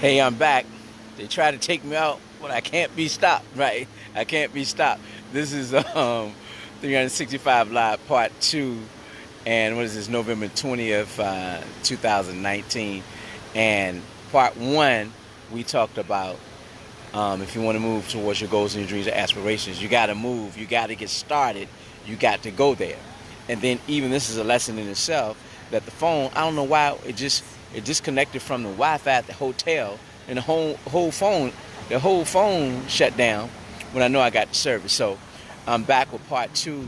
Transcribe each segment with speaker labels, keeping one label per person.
Speaker 1: Hey, I'm back. They try to take me out, but I can't be stopped, right? I can't be stopped. This is 365 Live Part 2, and what is this, November 20th, 2019. And Part 1, we talked about if you want to move towards your goals and your dreams and aspirations, you got to move, you got to get started, you got to go there. And then even this is a lesson in itself that the phone, I don't know why it disconnected from the Wi-Fi at the hotel, and the whole phone shut down when I know I got the service. So I'm back with Part 2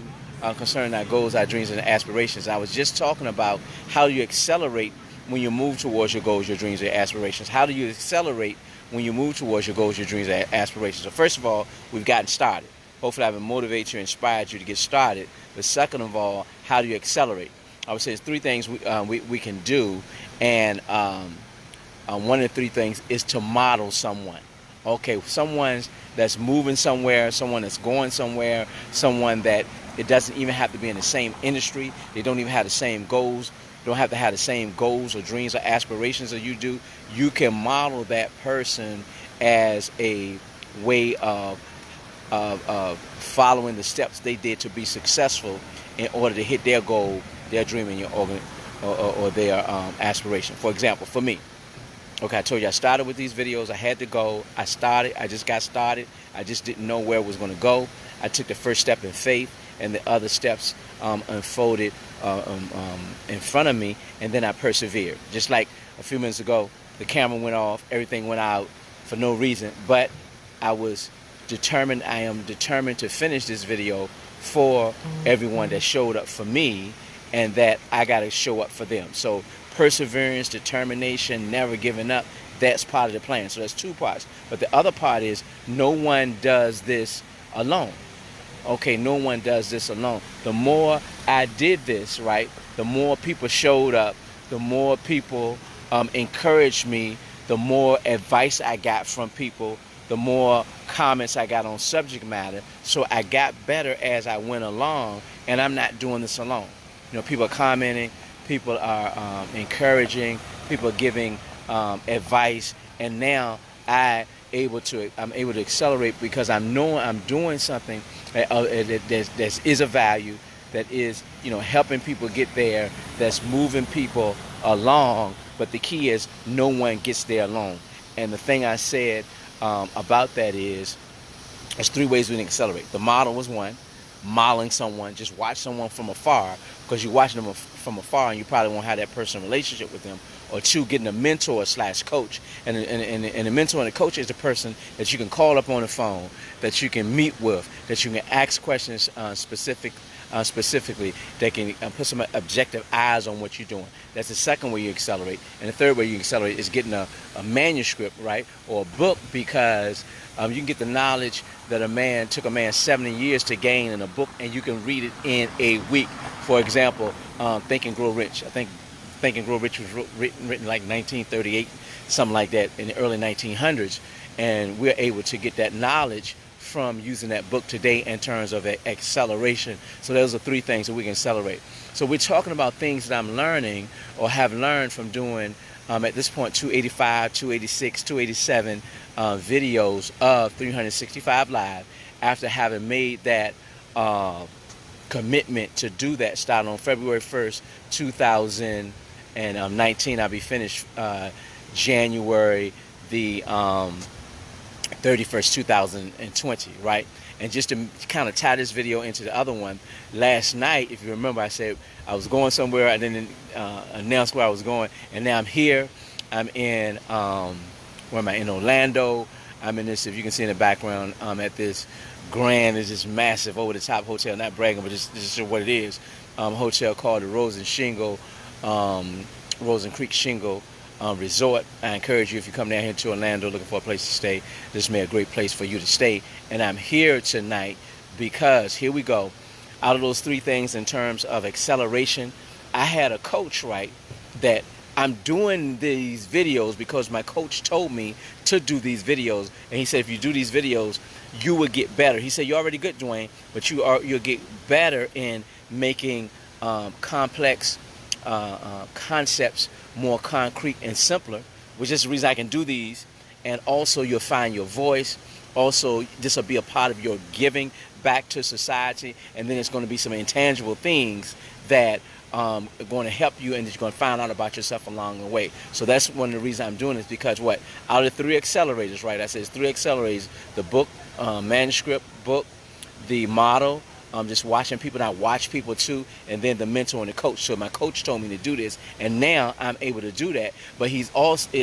Speaker 1: concerning our goals, our dreams, and aspirations. I was just talking about how you accelerate when you move towards your goals, your dreams, and aspirations. How do you accelerate when you move towards your goals, your dreams, and aspirations? So first of all, we've gotten started. Hopefully I've motivated you, inspired you to get started. But second of all, how do you accelerate? I would say there's three things we can do, and one of the three things is to model someone. Okay, someone that's moving somewhere, someone that's going somewhere, someone that it doesn't even have to be in the same industry. They don't even have the same goals. Don't have to have the same goals or dreams or aspirations that you do. You can model that person as a way of following the steps they did to be successful in order to hit their goal, their dream, and or their aspiration. For example, for me, okay, I told you I started with these videos. I had to go. I just got started. I just didn't know where it was going to go. I took the first step in faith, and the other steps unfolded in front of me, and then I persevered. Just like a few minutes ago, the camera went off, everything went out for no reason, but I was determined. I am determined to finish this video for everyone that showed up for me, and that I got to show up for them. So perseverance, determination, never giving up, that's part of the plan. So that's two parts. But the other part is no one does this alone. Okay, no one does this alone. The more I did this, right, the more people showed up, the more people encouraged me, the more advice I got from people, the more comments I got on subject matter. So I got better as I went along, and I'm not doing this alone. You know, people are commenting, people are encouraging, people are giving advice, and now I'm able to accelerate because I know I'm doing something that is of value, that is, you know, helping people get there, that's moving people along. But the key is no one gets there alone. And the thing I said about that is there's three ways we can accelerate. The model was one. Modeling someone, just watch someone from afar, because you're watching them from afar and you probably won't have that personal relationship with them. Or two, getting a mentor / coach, and a mentor and a coach is the person that you can call up on the phone, that you can meet with, that you can ask questions specifically, that can put some objective eyes on what you're doing. That's the second way you accelerate. And the third way you accelerate is getting a manuscript, right, or a book, because you can get the knowledge that took a man 70 years to gain in a book, and you can read it in a week. For example, Think and Grow Rich. I think Think and Grow Rich was written like 1938, something like that, in the early 1900s. And we're able to get that knowledge from using that book today in terms of acceleration. So those are three things that we can accelerate. So we're talking about things that I'm learning or have learned from doing at this point 285, 286, 287 videos of 365 Live, after having made that commitment to do that starting on February 1st, 2019. I'll be finished January the 31st, 2020, right? And just to kind of tie this video into the other one, last night, if you remember, I said I was going somewhere. I didn't announce where I was going, and now I'm here. I'm in, where am I? In Orlando. I'm in this, if you can see in the background, at this it's this massive, over-the-top hotel. Not bragging, but this is what it is. Hotel called the Rosen Creek Shingle Resort. I encourage you, if you come down here to Orlando looking for a place to stay, this may be a great place for you to stay. And I'm here tonight because, here we go, out of those three things in terms of acceleration, I had a coach, right, that I'm doing these videos because my coach told me to do these videos. And he said, if you do these videos, you will get better. He said, you're already good, Dwayne, but you'll get better in making complex concepts more concrete and simpler, which is the reason I can do these. And also you'll find your voice. Also, this will be a part of your giving back to society. And then it's going to be some intangible things that are going to help you, and that you're going to find out about yourself along the way. So that's one of the reasons I'm doing this, because what? Out of the 3 accelerators, right? I said it's 3 accelerators: the book, manuscript, book, the model, just watching people, and I watch people too, and then the mentor and the coach. So my coach told me to do this, and now I'm able to do that. But it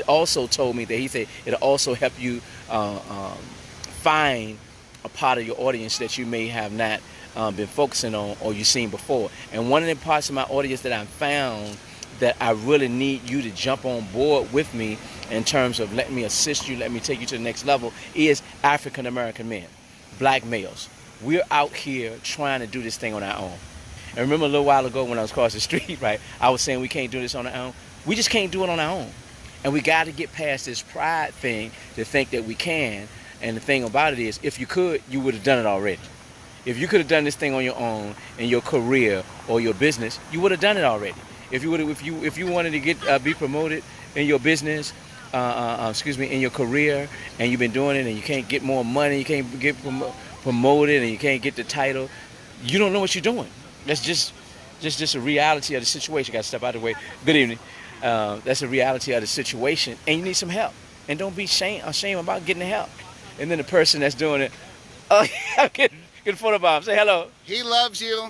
Speaker 1: also told me that he said it'll also help you find a part of your audience that you may have not been focusing on, or you've seen before. And one of the parts of my audience that I found that I really need you to jump on board with me in terms of let me assist you, let me take you to the next level, is African American men, black males. We're out here trying to do this thing on our own. And remember a little while ago when I was across the street, right, I was saying we can't do this on our own. We just can't do it on our own. And we got to get past this pride thing to think that we can. And the thing about it is, if you could, you would have done it already. If you could have done this thing on your own in your career or your business, you would have done it already. If you wanted to get be promoted in your business, in your career, and you've been doing it and you can't get more money, you can't get promoted, and you can't get the title, you don't know what you're doing. That's just a reality of the situation. Got to step out of the way. Good evening. That's a reality of the situation, and you need some help. And don't be ashamed about getting the help. And then the person that's doing it, get a photo bomb. Say hello.
Speaker 2: He loves you.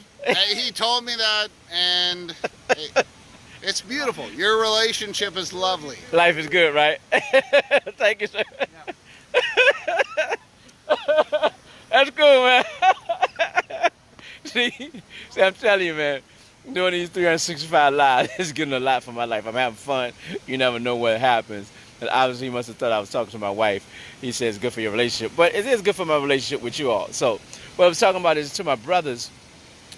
Speaker 2: He told me that, and it's beautiful. Your relationship is lovely.
Speaker 1: Life is good, right? Thank you, sir. Yeah. That's cool, man. See, I'm telling you, man, doing these 365 lives is getting a lot for my life. I'm having fun. You never know what happens. And obviously, he must have thought I was talking to my wife. He says it's good for your relationship. But it is good for my relationship with you all. So what I was talking about is to my brothers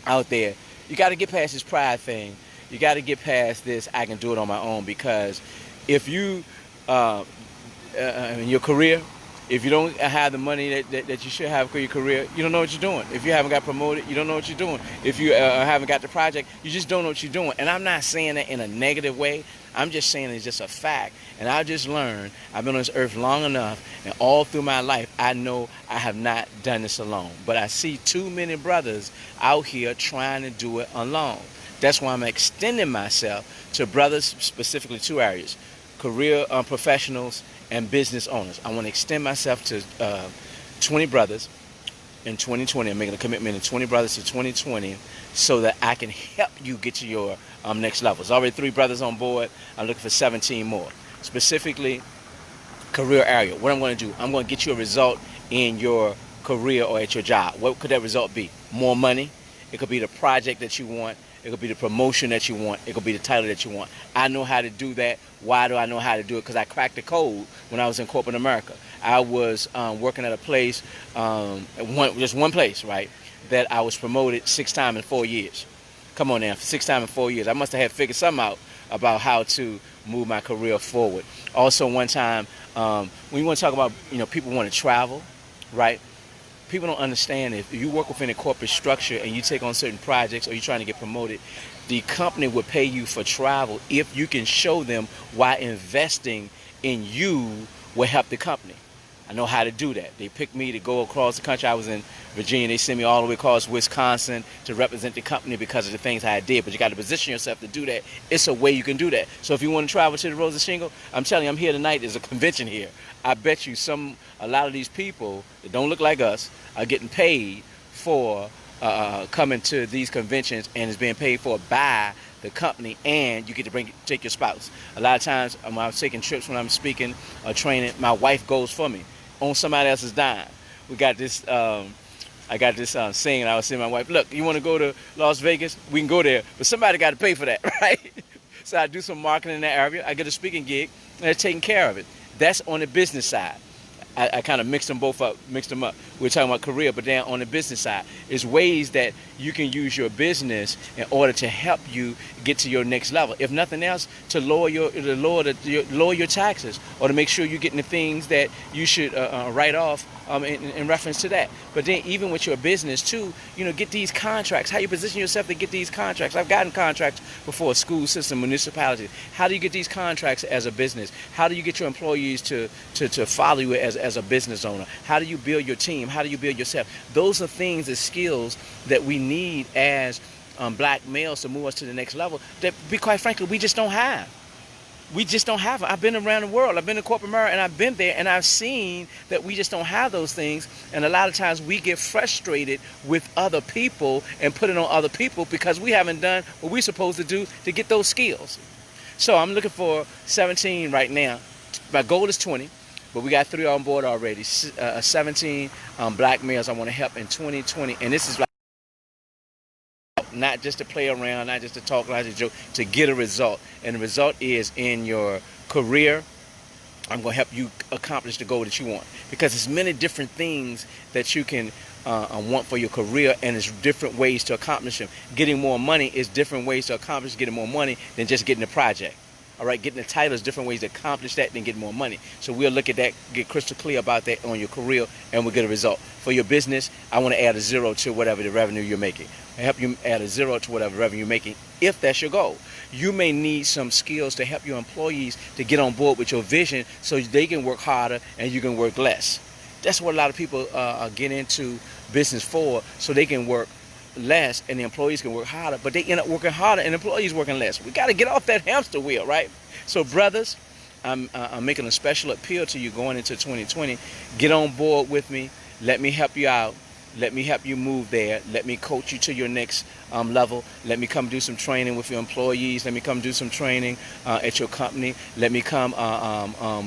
Speaker 1: out there, you got to get past this pride thing. You got to get past this, I can do it on my own. Because if you, in your career, if you don't have the money that you should have for your career, you don't know what you're doing. If you haven't got promoted, you don't know what you're doing. If you haven't got the project, you just don't know what you're doing. And I'm not saying that in a negative way. I'm just saying it's just a fact. And I just learned, I've been on this earth long enough, and all through my life, I know I have not done this alone. But I see too many brothers out here trying to do it alone. That's why I'm extending myself to brothers, specifically 2 areas: career professionals and business owners. I want to extend myself to 20 brothers in 2020. I'm making a commitment to 20 brothers to 2020 so that I can help you get to your next level. There's already 3 brothers on board. I'm looking for 17 more. Specifically, career area. What I'm going to do, I'm going to get you a result in your career or at your job. What could that result be? More money. It could be the project that you want. It could be the promotion that you want. It could be the title that you want. I know how to do that. Why do I know how to do it? Because I cracked the code when I was in corporate America. I was working at a place, just one place, right, that I was promoted 6 times in 4 years. Come on now, 6 times in 4 years. I must have figured something out about how to move my career forward. Also, one time, when you want to talk about, people want to travel, right? People don't understand if you work within a corporate structure and you take on certain projects or you're trying to get promoted, the company will pay you for travel if you can show them why investing in you will help the company. I know how to do that. They picked me to go across the country. I was in Virginia. They sent me all the way across Wisconsin to represent the company because of the things I did. But you got to position yourself to do that. It's a way you can do that. So if you want to travel to the Rose of Shingle, I'm telling you, I'm here tonight. There's a convention here. I bet you a lot of these people that don't look like us are getting paid for coming to these conventions, and it's being paid for by the company, and you get to take your spouse. A lot of times when I'm taking trips, when I'm speaking or training, my wife goes for me on somebody else's dime. We got this, I got this saying, I was saying to my wife, look, you want to go to Las Vegas? We can go there, but somebody got to pay for that, right? So I do some marketing in that area. I get a speaking gig, and they're taking care of it. That's on the business side. I kind of mixed them both up, mixed them up. We're talking about career, but then on the business side, is ways that you can use your business in order to help you get to your next level. If nothing else, to lower your taxes, or to make sure you're getting the things that you should write off in reference to that. But then even with your business too, get these contracts. How you position yourself to get these contracts. I've gotten contracts before, school system, municipalities. How do you get these contracts as a business? How do you get your employees to follow you as a business owner? How do you build your team? How do you build yourself? Those are things and skills that we need as black males to move us to the next level that, quite frankly, we just don't have. We just don't have it. I've been around the world. I've been in corporate America, and I've been there, and I've seen that we just don't have those things. And a lot of times we get frustrated with other people and put it on other people because we haven't done what we're supposed to do to get those skills. So I'm looking for 17 right now. My goal is 20. But we got 3 on board already. 17 black males I want to help in 2020. And this is like not just to play around, not just to talk, not just to joke, to get a result. And the result is in your career. I'm going to help you accomplish the goal that you want. Because there's many different things that you can want for your career, and there's different ways to accomplish them. Getting more money is different ways to accomplish getting more money than just getting a project. All right, getting the title is different ways to accomplish that than get more money. So we'll look at that, get crystal clear about that on your career, and we'll get a result. For your business, I want to add a 0 to whatever the revenue you're making. I help you add a 0 to whatever revenue you're making, if that's your goal. You may need some skills to help your employees to get on board with your vision so they can work harder and you can work less. That's what a lot of people get into business for, so they can work less and the employees can work harder, but they end up working harder and employees working less. We got to get off that hamster wheel, right? So brothers, I'm making a special appeal to you going into 2020. Get on board with me. Let me help you out. Let me help you move there. Let me coach you to your next level. Let me come do some training with your employees. Let me come do some training at your company. Let me come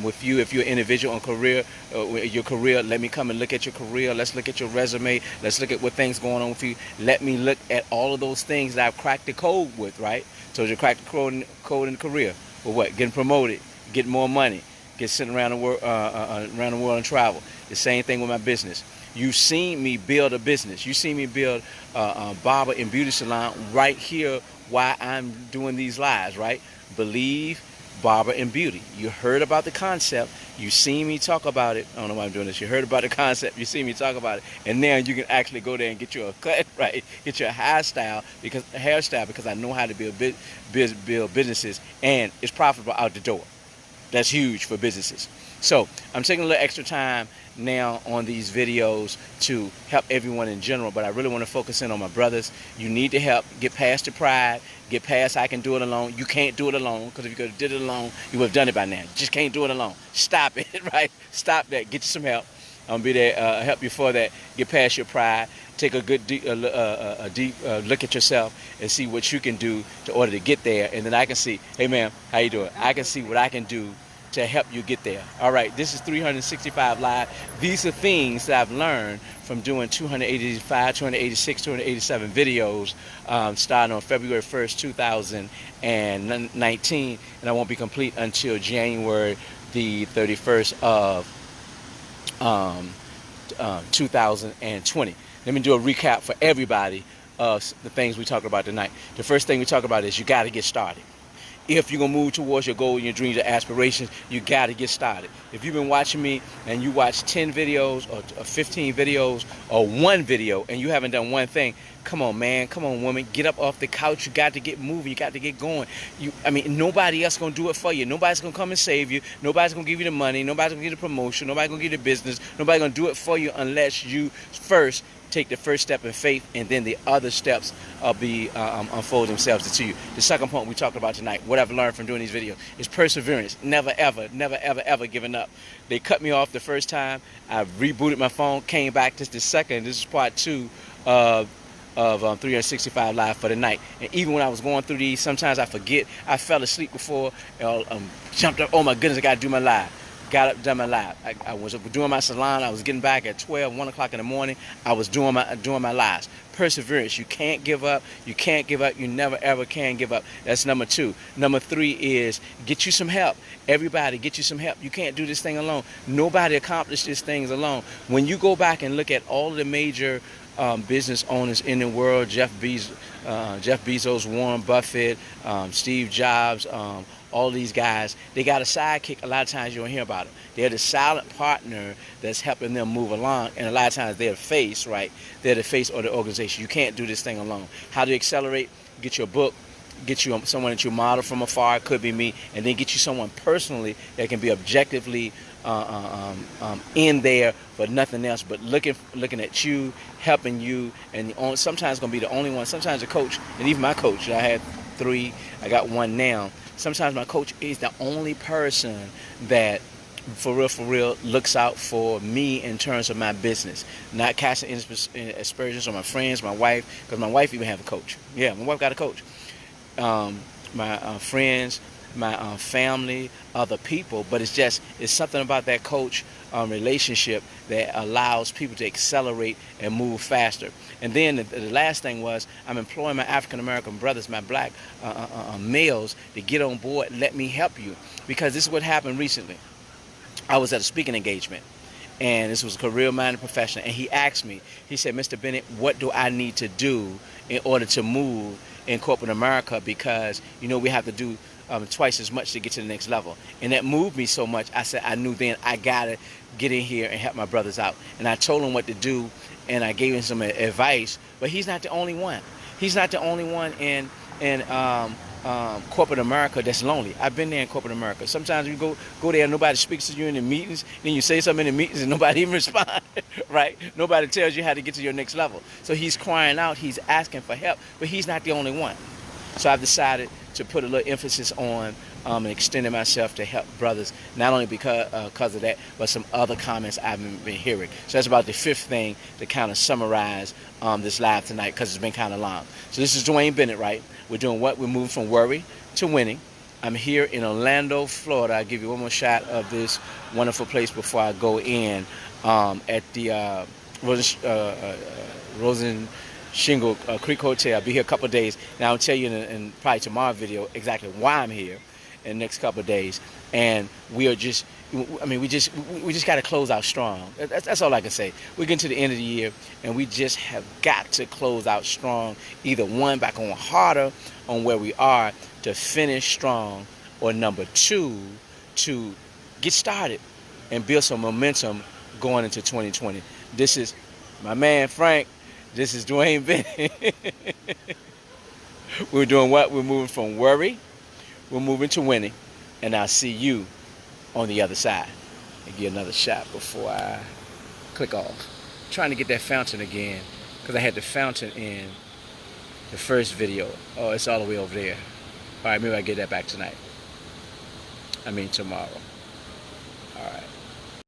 Speaker 1: with you if you're an individual on career, your career. Let me come and look at your career. Let's look at your resume. Let's look at what things going on with you. Let me look at all of those things that I've cracked the code with, right? So you crack the code in the career. Well, what? Getting promoted, getting more money, get sitting around the world and travel. The same thing with my business. You've seen me build a business. You've seen me build a barber and beauty salon right here while I'm doing these lives, right? Believe Barber and Beauty. You heard about the concept. You seen me talk about it. I don't know why I'm doing this. You heard about the concept. You see me talk about it. And now you can actually go there and get you a cut, right? Get your hairstyle because I know how to build businesses, and it's profitable out the door. That's huge for businesses. So I'm taking a little extra time now on these videos to help everyone in general, but I really want to focus in on my brothers. You need to help get past the pride, get past I can do it alone. You can't do it alone, because if you could have did it alone, you would have done it by now. You just can't do it alone. Stop it, right? Stop that. Get you some help. I'm going to be there, help you for that. Get past your pride. Take a good deep look at yourself and see what you can do in order to get there. And then I can see, hey, ma'am, how you doing? I can see what I can do to help you get there. All right, this is 365 Live. These are things that I've learned from doing 285, 286, 287 videos starting on February 1st, 2019, and I won't be complete until January the 31st of 2020. Let me do a recap for everybody of the things we talked about tonight. The first thing we talked about is you got to get started. If you're going to move towards your goal, your dreams, your aspirations, you got to get started. If you've been watching me and you watch 10 videos or 15 videos or one video and you haven't done one thing, come on, man. Come on, woman. Get up off the couch. You got to get moving. You got to get going. Nobody else going to do it for you. Nobody's going to come and save you. Nobody's going to give you the money. Nobody's going to give you the promotion. Nobody's going to give you the business. Nobody's going to do it for you unless you first take the first step in faith, and then the other steps will be unfold themselves to you. The second point we talked about tonight, what I've learned from doing these videos, is perseverance. Never, ever, never, ever, ever giving up. They cut me off the first time. I rebooted my phone, came back just the second. This is part 2 of 365 Live for the night. And even when I was going through these, sometimes I forget. I fell asleep before, jumped up, oh my goodness, I got to do my live. got up, done my live. I was doing my salon. I was getting back at 12, 1 o'clock in the morning. I was doing my lives. Perseverance. You can't give up. You can't give up. You never ever can give up. That's number 2. Number 3 is get you some help. Everybody, get you some help. You can't do this thing alone. Nobody accomplished these things alone. When you go back and look at all of the major business owners in the world, Jeff Bezos, Warren Buffett, Steve Jobs, all these guys, they got a sidekick. A lot of times you don't hear about it. They're the silent partner that's helping them move along, and a lot of times they're the face, right? They're the face of the organization. You can't do this thing alone. How to accelerate? Get your book, get you someone that you model from afar. It could be me, and then get you someone personally that can be objectively in there for nothing else but looking at you, helping you, and sometimes going to be the only one. Sometimes a coach, and even my coach, I had 3, I got 1 now. Sometimes my coach is the only person that, for real, looks out for me in terms of my business. Not casting aspersions on my friends, my wife, because my wife even have a coach. Yeah, my wife got a coach. My friends, my family, other people, but it's something about that coach relationship that allows people to accelerate and move faster. And then the last thing was, I'm employing my African American brothers, my black males, to get on board and let me help you, because this is what happened recently. I was at a speaking engagement, and this was a career-minded professional, and he asked me, he said, Mr. Bennett, what do I need to do in order to move in corporate America, because we have to do twice as much to get to the next level. And that moved me so much. I said, I knew then I gotta get in here and help my brothers out. And I told him what to do, and I gave him some advice. But he's not the only one. He's not the only one in corporate America that's lonely. I've been there in corporate America. Sometimes you go there and nobody speaks to you in the meetings, then you say something in the meetings and nobody even responds, right? Nobody tells you how to get to your next level. So he's crying out, he's asking for help, but he's not the only one. So I've decided to put a little emphasis on and extending myself to help brothers, not only because of that, but some other comments I've been hearing. So that's about the 5th thing to kind of summarize this live tonight, because it's been kind of long. So this is Dwayne Bennett, right? We're doing what? We're moving from worry to winning. I'm here in Orlando, Florida. I'll give you one more shot of this wonderful place before I go in at the Rosen Shingle Creek Hotel. I'll be here a couple of days. Now I'll tell you in probably tomorrow's video exactly why I'm here in the next couple of days. And we just got to close out strong. That's all I can say. We're getting to the end of the year, and we just have got to close out strong. Either one, by going harder on where we are to finish strong, or number 2, to get started and build some momentum going into 2020. This is my man Frank. This is Dwayne Bennett. We're doing what? We're moving from worry, we're moving to winning, and I'll see you on the other side. And give another shot before I click off. I'm trying to get that fountain again, because I had the fountain in the first video. Oh, it's all the way over there. All right, maybe I'll get that back tonight. Tomorrow. All right.